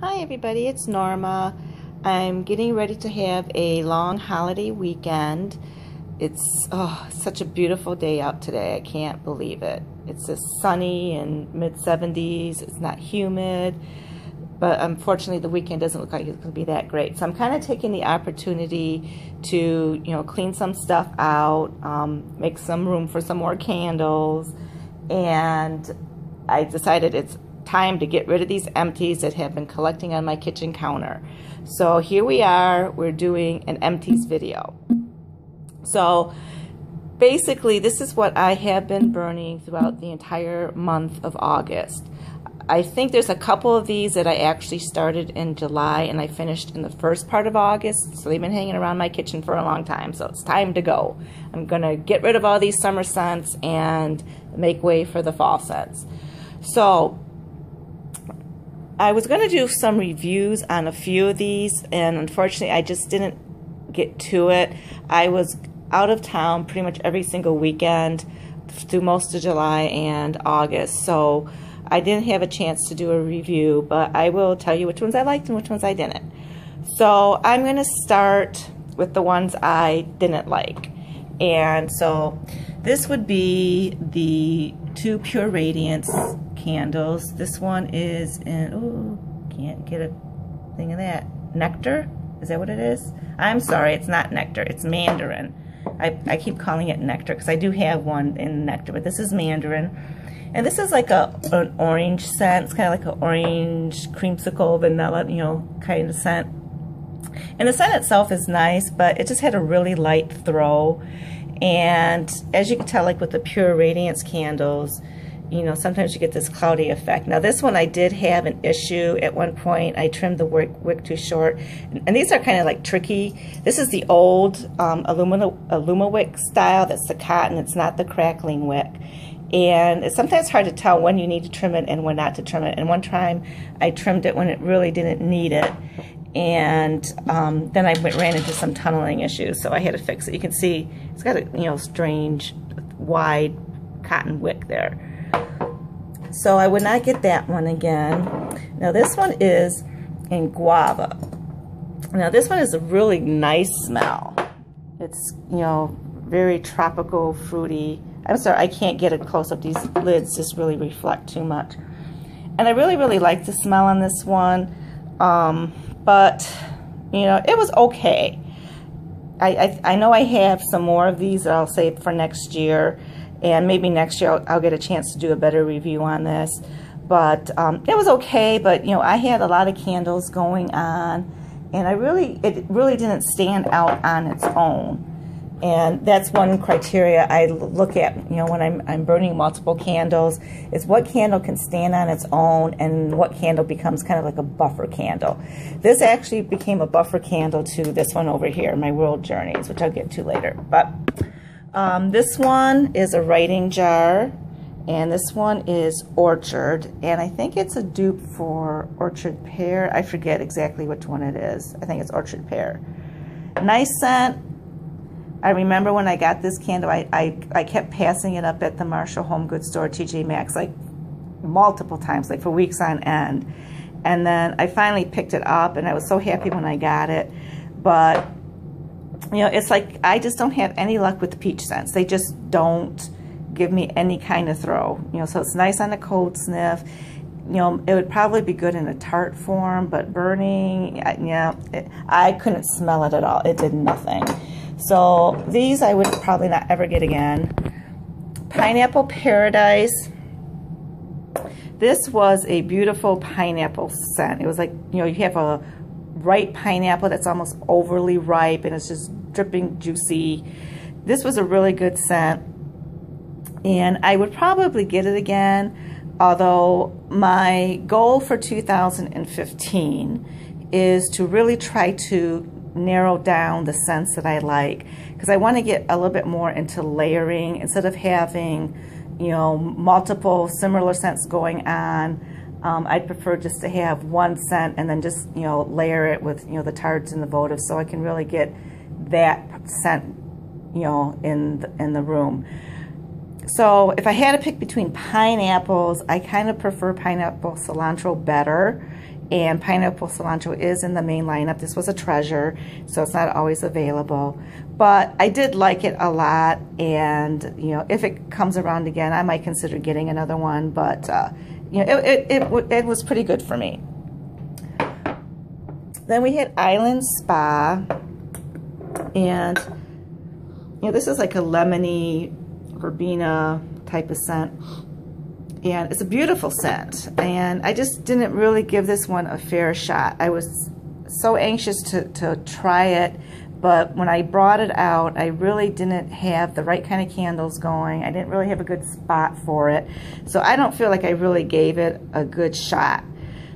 Hi everybody, it's Norma. I'm getting ready to have a long holiday weekend. It's such a beautiful day out today. I can't believe it. It's just sunny and mid-70s. It's not humid, but unfortunately the weekend doesn't look like it's going to be that great. So I'm kind of taking the opportunity to, clean some stuff out, make some room for some more candles, and I decided it's time to get rid of these empties that have been collecting on my kitchen counter. So here we are, we're doing an empties video. So basically this is what I have been burning throughout the entire month of August. I think there's a couple of these that I actually started in July and I finished in the first part of August, so they've been hanging around my kitchen for a long time, so it's time to go. I'm gonna get rid of all these summer scents and make way for the fall scents. So I was going to do some reviews on a few of these, and unfortunately I just didn't get to it. I was out of town pretty much every single weekend through most of July and August, so I didn't have a chance to do a review, but I will tell you which ones I liked and which ones I didn't. So I'm going to start with the ones I didn't like. And so this would be the two Pure Radiance candles. This one is in, oh, can't get a thing of that. Nectar? Is that what it is? I'm sorry, it's not nectar, it's mandarin. I keep calling it nectar because I do have one in nectar, but this is mandarin. And this is like an orange scent. It's kind of like an orange creamsicle, vanilla, kind of scent. And the scent itself is nice, but it just had a really light throw. And as you can tell, like with the Pure Radiance candles, sometimes you get this cloudy effect. Now this one I did have an issue at one point. I trimmed the wick too short. And these are kind of like tricky. This is the old Aluma wick style. That's the cotton. It's not the crackling wick. And it's sometimes hard to tell when you need to trim it and when not to trim it. And one time I trimmed it when it really didn't need it. And then I ran into some tunneling issues, so I had to fix it. You can see it's got a strange wide cotton wick there. So I would not get that one again. Now this one is in guava. Now this one is a really nice smell. It's very tropical, fruity. I'm sorry, I can't get a close up. These lids just really reflect too much. And I really like the smell on this one. But it was okay. I know I have some more of these that I'll save for next year, and maybe next year I'll get a chance to do a better review on this. But it was okay. But I had a lot of candles going on, and it really didn't stand out on its own. And that's one criteria I look at, when I'm burning multiple candles, is what candle can stand on its own and what candle becomes kind of like a buffer candle. This actually became a buffer candle to this one over here, my World Journeys, which I'll get to later. But this one is a writing jar, and this one is Orchard, and I think it's a dupe for Orchard Pear. I forget exactly which one it is. I think it's Orchard Pear. Nice scent. I remember when I got this candle, I kept passing it up at the Marshall Home Goods store, TJ Maxx, like multiple times, like for weeks on end. And then I finally picked it up, and I was so happy when I got it. But, it's like I just don't have any luck with the peach scents. They just don't give me any kind of throw. So it's nice on a cold sniff. It would probably be good in a tart form, but burning, I couldn't smell it at all. It did nothing. So these I would probably not ever get again. Pineapple Paradise. This was a beautiful pineapple scent. It was like, you have a ripe pineapple that's almost overly ripe and it's just dripping juicy. This was a really good scent. And I would probably get it again, although my goal for 2015 is to really try to narrow down the scents that I like, because I want to get a little bit more into layering instead of having multiple similar scents going on. I'd prefer just to have one scent and then just layer it with the tarts and the votive, so I can really get that scent in the room. So if I had to pick between pineapples, I kind of prefer pineapple cilantro better. and pineapple cilantro is in the main lineup. This was a treasure, so it's not always available. But I did like it a lot, and you know, if it comes around again, I might consider getting another one. But you know, it was pretty good for me. Then we had Island Spa, and you know, this is like a lemony verbena type of scent, and it's a beautiful scent, and I just didn't really give this one a fair shot. I was so anxious to try it, but when I brought it out, I really didn't have the right kind of candles going. I didn't really have a good spot for it, so I don't feel like I really gave it a good shot.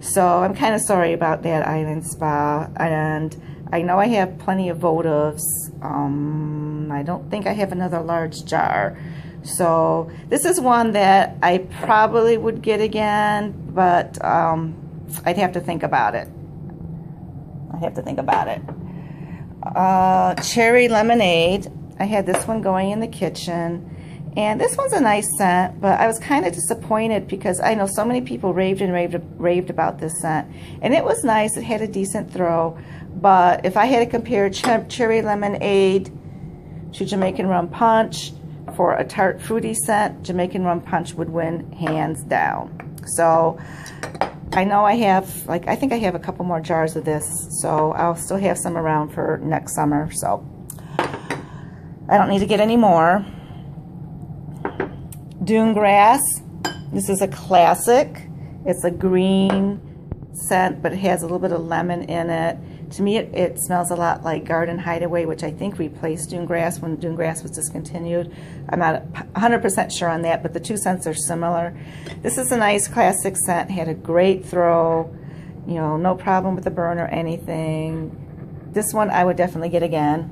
So I'm kind of sorry about that, Island Spa, and I know I have plenty of votives. I don't think I have another large jar. So this is one that I probably would get again, but I'd have to think about it. Cherry lemonade. I had this one going in the kitchen, and this one's a nice scent, but I was kind of disappointed because I know so many people raved about this scent, and it was nice. It had a decent throw, but if I had to compare cherry lemonade to Jamaican Rum Punch for a tart fruity scent, Jamaican Rum Punch would win hands down. So I know I have, like, I think I have a couple more jars of this, so I'll still have some around for next summer, so I don't need to get any more. Dune Grass. This is a classic. It's a green scent, but it has a little bit of lemon in it. To me, it smells a lot like Garden Hideaway, which I think replaced Dune Grass when Dune Grass was discontinued. I'm not 100% sure on that, but the two scents are similar. This is a nice classic scent. Had a great throw. You know, no problem with the burn or anything. This one I would definitely get again.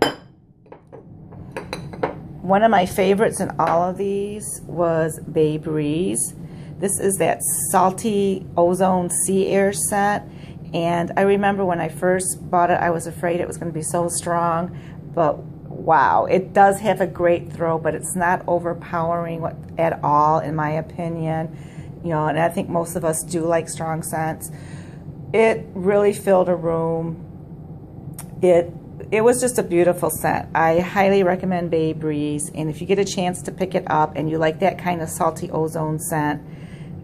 One of my favorites in all of these was Bay Breeze. This is that salty ozone sea air scent. And I remember when I first bought it, I was afraid it was going to be so strong. But wow, it does have a great throw, but it's not overpowering at all, in my opinion. You know, and I think most of us do like strong scents. It really filled a room. It was just a beautiful scent. I highly recommend Bay Breeze, and if you get a chance to pick it up and you like that kind of salty ozone scent,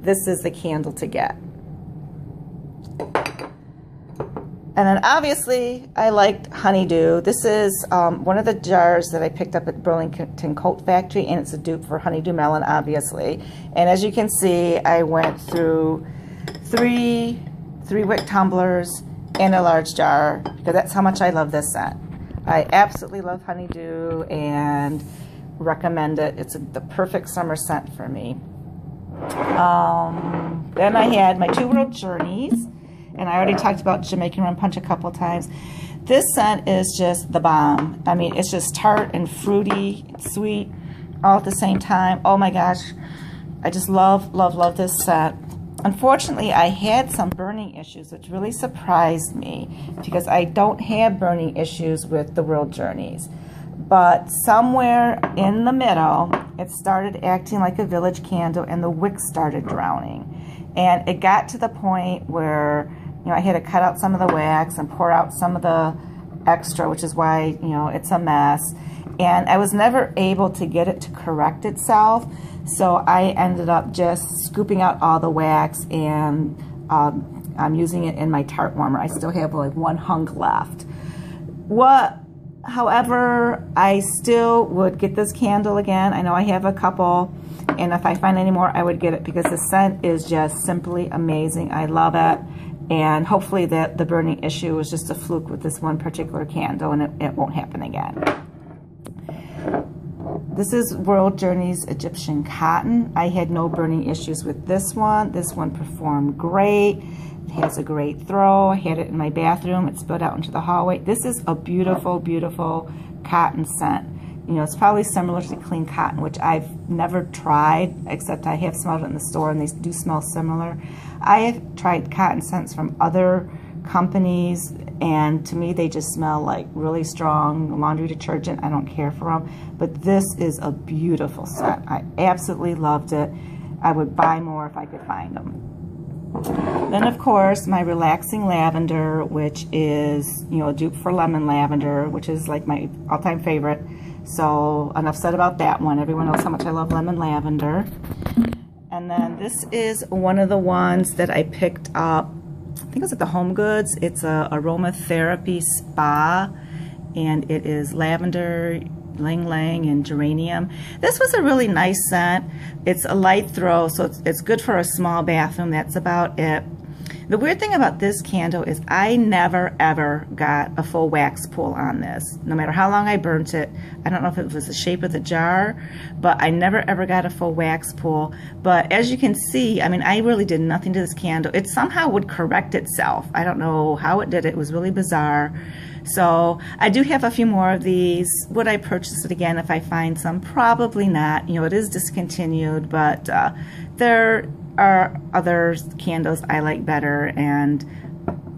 this is the candle to get. And then obviously I liked Honeydew. This is one of the jars that I picked up at Burlington Coat Factory, and it's a dupe for Honeydew Melon, obviously. And as you can see, I went through three wick tumblers and a large jar, because that's how much I love this scent. I absolutely love Honeydew and recommend it. It's the perfect summer scent for me. Then I had my 2 World Journeys, and I already talked about Jamaican Rum Punch a couple times. This scent is just the bomb. I mean, it's just tart and fruity, sweet, all at the same time. Oh my gosh, I just love this scent. Unfortunately, I had some burning issues, which really surprised me because I don't have burning issues with the World Journeys. But somewhere in the middle, it started acting like a village candle and the wick started drowning. And it got to the point where, you know, I had to cut out some of the wax and pour out some of the extra, which is why, you know, it's a mess. And I was never able to get it to correct itself. So I ended up just scooping out all the wax, and I'm using it in my tart warmer. I still have like 1 hunk left. However, I still would get this candle again. I know I have a couple, and if I find any more, I would get it because the scent is just simply amazing. I love it, and hopefully that the burning issue was just a fluke with this one particular candle, and it won't happen again. This is World Journeys Egyptian Cotton. I had no burning issues with this one. This one performed great. It has a great throw. I had it in my bathroom. It spilled out into the hallway. This is a beautiful, beautiful cotton scent. You know, it's probably similar to clean cotton, which I've never tried, except I have smelled it in the store, and they do smell similar. I have tried cotton scents from other companies, and to me they just smell like really strong laundry detergent. I don't care for them, but this is a beautiful scent. I absolutely loved it. I would buy more if I could find them. Then, of course, my Relaxing Lavender, which is, you know, a dupe for Lemon Lavender, which is like my all-time favorite. So enough said about that one. Everyone knows how much I love Lemon Lavender. And then this is one of the ones that I picked up, I think it's at the Home Goods. It's a aromatherapy spa, and it is lavender, Ylang, and Geranium. This was a really nice scent. It's a light throw, so it's good for a small bathroom. That's about it. The weird thing about this candle is I never ever got a full wax pull on this. No matter how long I burnt it, I don't know if it was the shape of the jar, but I never ever got a full wax pull. But as you can see, I mean, I really did nothing to this candle. It somehow would correct itself. I don't know how it did it. It was really bizarre. So I do have a few more of these. Would I purchase it again if I find some? Probably not. You know, it is discontinued, but there are other candles I like better, and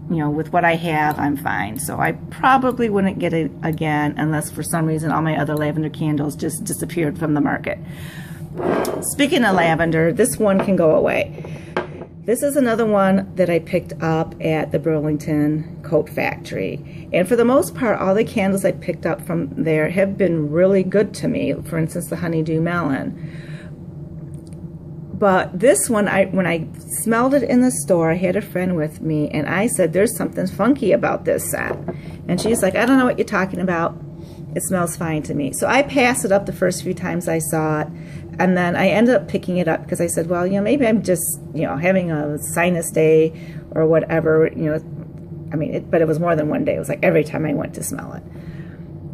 you know, with what I have, I'm fine. So I probably wouldn't get it again unless for some reason all my other lavender candles just disappeared from the market. Speaking of lavender, this one can go away. This is another one that I picked up at the Burlington Coat Factory. And for the most part, all the candles I picked up from there have been really good to me. For instance, the Honeydew Melon. But this one, when I smelled it in the store, I had a friend with me, and I said, there's something funky about this scent. And she's like, I don't know what you're talking about. It smells fine to me. So I passed it up the first few times I saw it, and then I ended up picking it up because I said, well, you know, maybe I'm just, you know, having a sinus day or whatever, you know. I mean, but it was more than one day. It was like every time I went to smell it.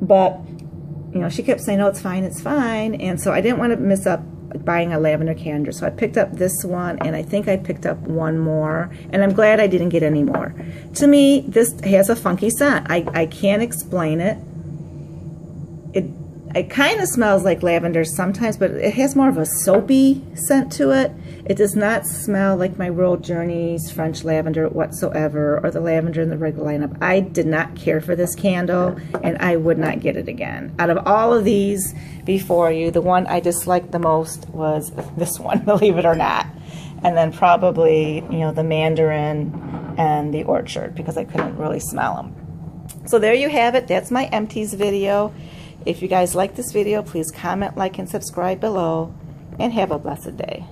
But, you know, she kept saying, oh, it's fine, it's fine. And so I didn't want to miss up buying a lavender candle. So I picked up this one, and I think I picked up one more, and I'm glad I didn't get any more. To me, this has a funky scent. I can't explain it. It kind of smells like lavender sometimes, but it has more of a soapy scent to it. It does not smell like my World Journeys French lavender whatsoever, or the lavender in the regular lineup. I did not care for this candle, and I would not get it again. Out of all of these before you, the one I disliked the most was this one, believe it or not. And then probably, you know, the Mandarin and the Orchard, because I couldn't really smell them. So there you have it. That's my Empties video. If you guys like this video, please comment, like, and subscribe below, and have a blessed day.